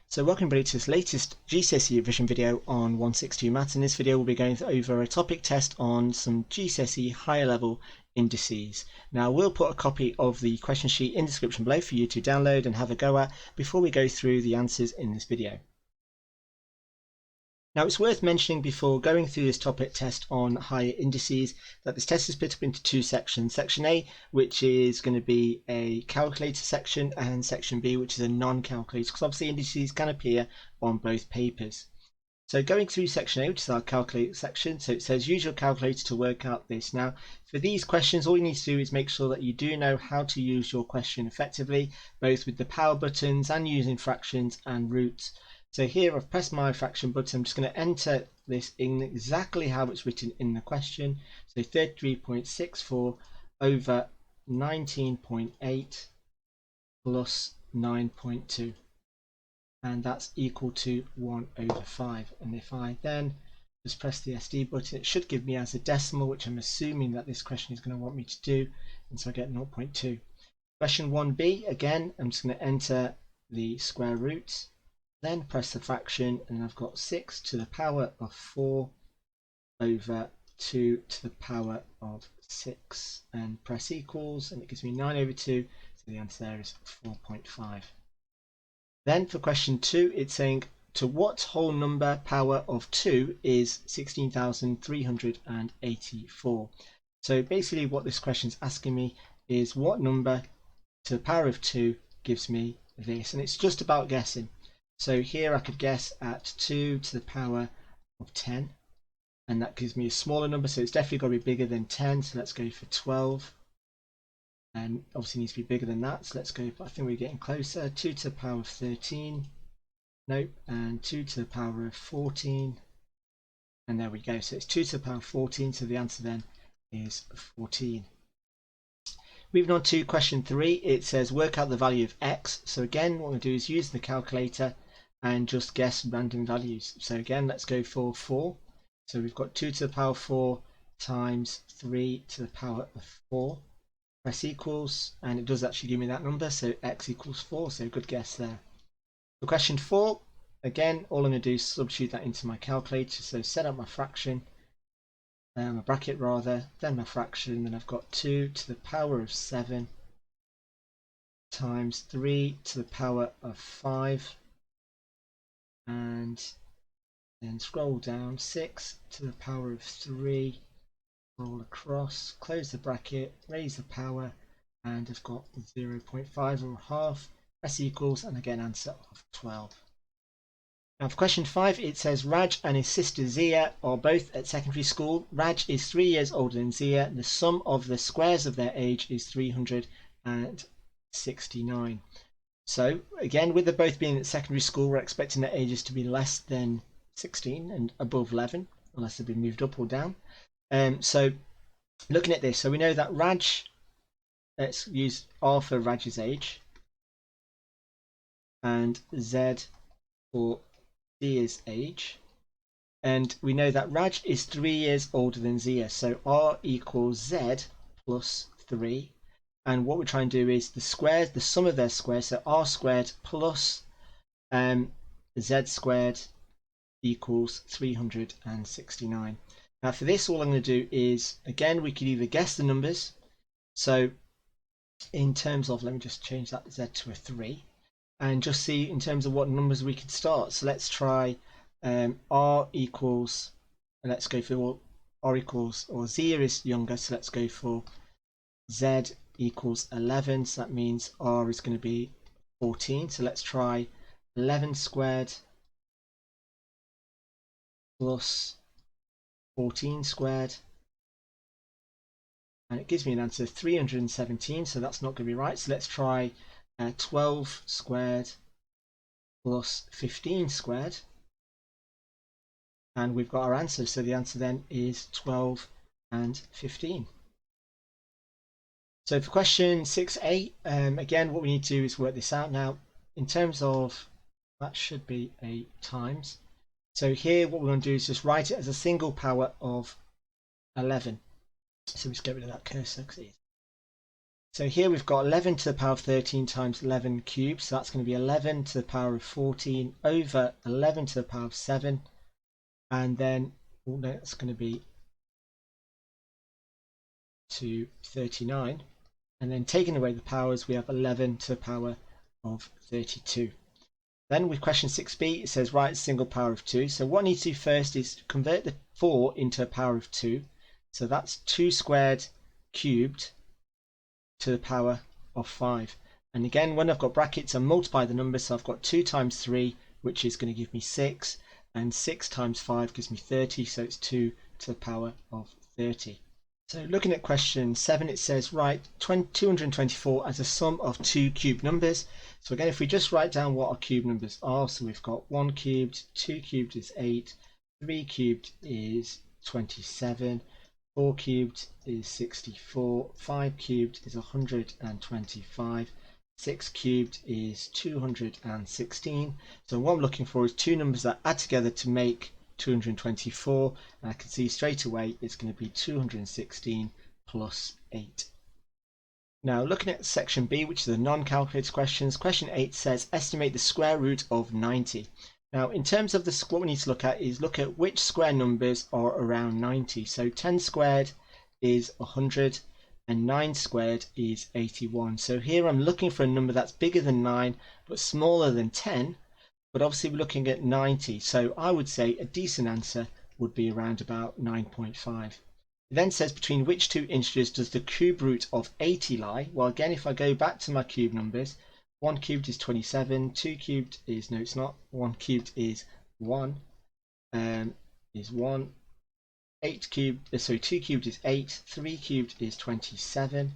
So welcome everybody to this latest GCSE revision video on 162 Maths. In this video we'll be going over a topic test on some GCSE higher level indices. Now we'll put a copy of the question sheet in the description below for you to download and have a go at before we go through the answers in this video. Now it's worth mentioning before going through this topic test on higher indices that this test is split up into two sections. Section A, which is going to be a calculator section, and section B, which is a non-calculator, because obviously indices can appear on both papers. So going through section A, which is our calculator section, so it says use your calculator to work out this. Now for these questions, all you need to do is make sure that you do know how to use your question effectively, both with the power buttons and using fractions and roots. So here I've pressed my fraction button. I'm just going to enter this in exactly how it's written in the question. So 33.64 over 19.8 plus 9.2. And that's equal to 1 over 5. And if I then just press the SD button, it should give me as a decimal, which I'm assuming that this question is going to want me to do. And so I get 0.2. Question 1b, again, I'm just going to enter the square roots. Then press the fraction, and I've got 6 to the power of 4 over 2 to the power of 6, and press equals, and it gives me 9 over 2, so the answer there is 4.5. Then for question 2, it's saying to what whole number power of 2 is 16,384. So basically what this question is asking me is what number to the power of 2 gives me this, and it's just about guessing. So here I could guess at 2 to the power of 10, and that gives me a smaller number, so it's definitely got to be bigger than 10, so let's go for 12, and obviously needs to be bigger than that, so let's go, I think we're getting closer. 2 to the power of 13, nope, and 2 to the power of 14, and there we go, so it's 2 to the power of 14, so the answer then is 14. Moving on to question 3, it says work out the value of x. So again, what we're going to do is use the calculator and just guess random values. So again, let's go for 4. So we've got 2 to the power of 4 times 3 to the power of 4. Press equals, and it does actually give me that number, so x equals 4, so good guess there. For question 4, again, all I'm going to do is substitute that into my calculator. So set up my fraction, my bracket rather, then my fraction, then I've got 2 to the power of 7 times 3 to the power of 5, and then scroll down, 6 to the power of 3, roll across, close the bracket, raise the power, and I've got 0.5 or half, press equals, and again answer of 12. Now for question 5, it says Raj and his sister Zia are both at secondary school. Raj is 3 years older than Zia. The sum of the squares of their age is 369. So again, with them both being at secondary school, we're expecting their ages to be less than 16 and above 11, unless they've been moved up or down. So looking at this, so we know that Raj, let's use R for Raj's age, and Z for Zia's age, and we know that Raj is 3 years older than Zia, so R equals Z plus 3, and what we're trying to do is the squares, the sum of their squares, so R squared plus Z squared equals 369. Now for this, all I'm going to do is, again, we could either guess the numbers, so in terms of, let me just change that Z to a 3, and just see in terms of what numbers we could start. So let's try R equals, and let's go for R equals, or Zia is younger, so let's go for Z equals 11, so that means R is going to be 14. So let's try 11 squared plus 14 squared, and it gives me an answer of 317, so that's not going to be right. So let's try 12 squared plus 15 squared, and we've got our answer, so the answer then is 12 and 15. So for question 6a, again, what we need to do is work this out. Now in terms of, that should be a times, so here what we're going to do is just write it as a single power of 11. So we just get rid of that cursor because it is So here we've got 11 to the power of 13 times 11 cubed. So that's going to be 11 to the power of 14 over 11 to the power of 7. And then that's going to be to 39. And then taking away the powers, we have 11 to the power of 32. Then with question 6b, it says write a single power of 2. So what I need to do first is convert the 4 into a power of 2. So that's 2 squared cubed to the power of 5. And again, when I've got brackets, I multiply the numbers. So I've got 2 times 3, which is going to give me 6. And 6 times 5 gives me 30. So it's 2 to the power of 30. So looking at question 7, it says write 224 as a sum of 2 cubed numbers. So again, if we just write down what our cube numbers are, so we've got 1 cubed, 2 cubed is 8, 3 cubed is 27, 4 cubed is 64, 5 cubed is 125, 6 cubed is 216. So what I'm looking for is two numbers that add together to make 224, and I can see straight away it's going to be 216 plus 8. Now looking at section B, which is the non-calculated questions, question 8 says estimate the square root of 90. Now in terms of what we need to look at which square numbers are around 90. So 10 squared is 100 and 9 squared is 81. So here I'm looking for a number that's bigger than 9 but smaller than 10. But obviously we're looking at 90, so I would say a decent answer would be around about 9.5. It then says between which two integers does the cube root of 80 lie? Well, again, if I go back to my cube numbers, 1 cubed is 27, 2 cubed is, no it's not, 1 cubed is 1, 8 cubed, sorry, 2 cubed is 8, 3 cubed is 27,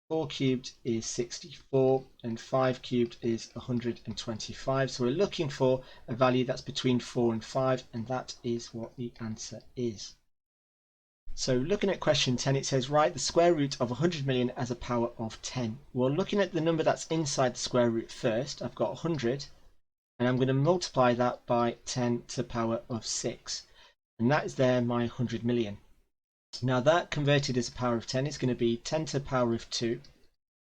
4 cubed is 64 and 5 cubed is 125. So we're looking for a value that's between 4 and 5, and that is what the answer is. So looking at question 10, it says write the square root of 100 million as a power of 10. Well, looking at the number that's inside the square root first, I've got 100 and I'm going to multiply that by 10 to the power of 6, and that is there my 100 million. Now that converted as a power of 10 is going to be 10 to the power of 2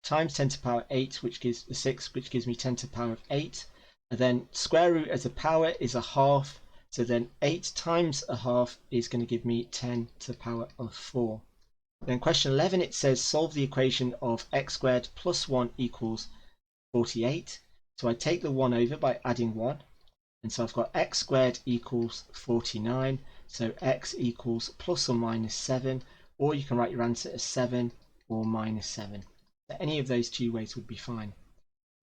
times 10 to the power 8, which gives 6, which gives me 10 to the power of 8. And then square root as a power is a half, so then 8 times a half is going to give me 10 to the power of 4. Then question 11, it says solve the equation of x squared plus 1 equals 48. So I take the 1 over by adding 1. And so I've got x squared equals 49. So x equals plus or minus 7, or you can write your answer as 7 or minus 7. Any of those two ways would be fine.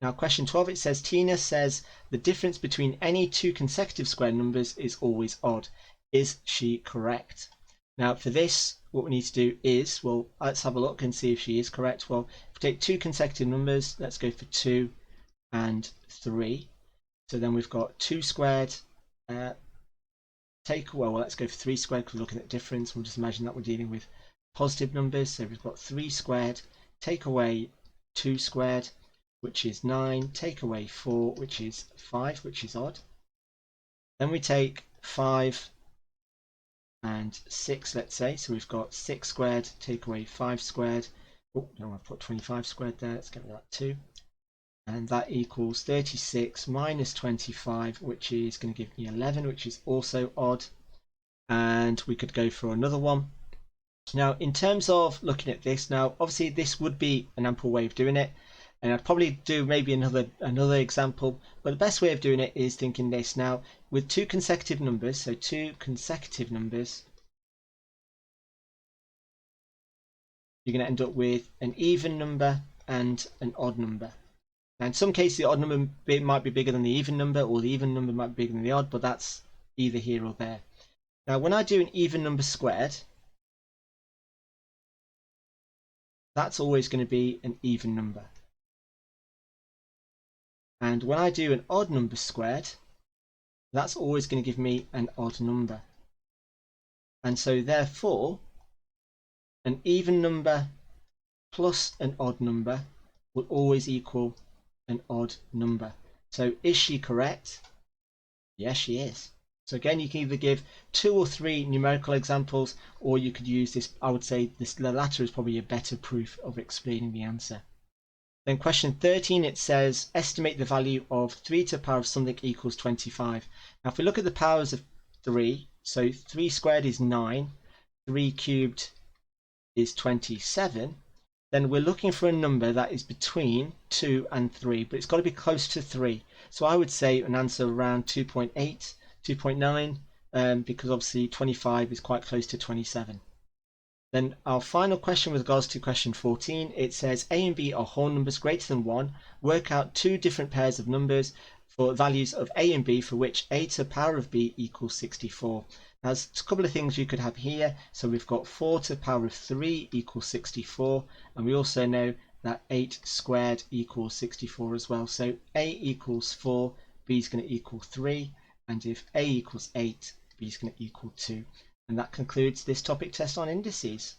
Now question 12, it says Tina says the difference between any two consecutive square numbers is always odd. Is she correct? Now for this, what we need to do is, well, let's have a look and see if she is correct. Well, if we take two consecutive numbers, let's go for 2 and 3. So then we've got 2 squared, let's go for 3 squared because we're looking at difference. We'll just imagine that we're dealing with positive numbers. So we've got 3 squared, take away 2 squared, which is 9, take away 4, which is 5, which is odd. Then we take 5 and 6, let's say. So we've got 6 squared, take away 5 squared. Oh, no, I've put 25 squared there. Let's get rid of that too. And that equals 36 minus 25, which is going to give me 11, which is also odd. And we could go for another one. Now, in terms of looking at this, now obviously this would be an ample way of doing it, and I'd probably do maybe another example, but the best way of doing it is thinking this. Now, with two consecutive numbers, so two consecutive numbers, you're going to end up with an even number and an odd number. Now, in some cases, the odd number might be bigger than the even number, or the even number might be bigger than the odd, but that's either here or there. Now, when I do an even number squared, that's always going to be an even number. And when I do an odd number squared, that's always going to give me an odd number. And so therefore, an even number plus an odd number will always equal an odd number. So is she correct? Yes, she is. So again, you can either give 2 or 3 numerical examples, or you could use this. I would say the latter is probably a better proof of explaining the answer. Then question 13, it says estimate the value of 3 to the power of something equals 25. Now if we look at the powers of 3, so 3 squared is 9, 3 cubed is 27, then we're looking for a number that is between 2 and 3, but it's got to be close to 3. So I would say an answer around 2.8, 2.9, because obviously 25 is quite close to 27. Then our final question with regards to question 14, it says A and B are whole numbers greater than 1. Work out 2 different pairs of numbers for values of A and B for which A to the power of B equals 64. Now there's a couple of things you could have here. So we've got 4 to the power of 3 equals 64, and we also know that 8 squared equals 64 as well. So A equals 4, B is going to equal 3, and if A equals 8, B is going to equal 2. And that concludes this topic test on indices.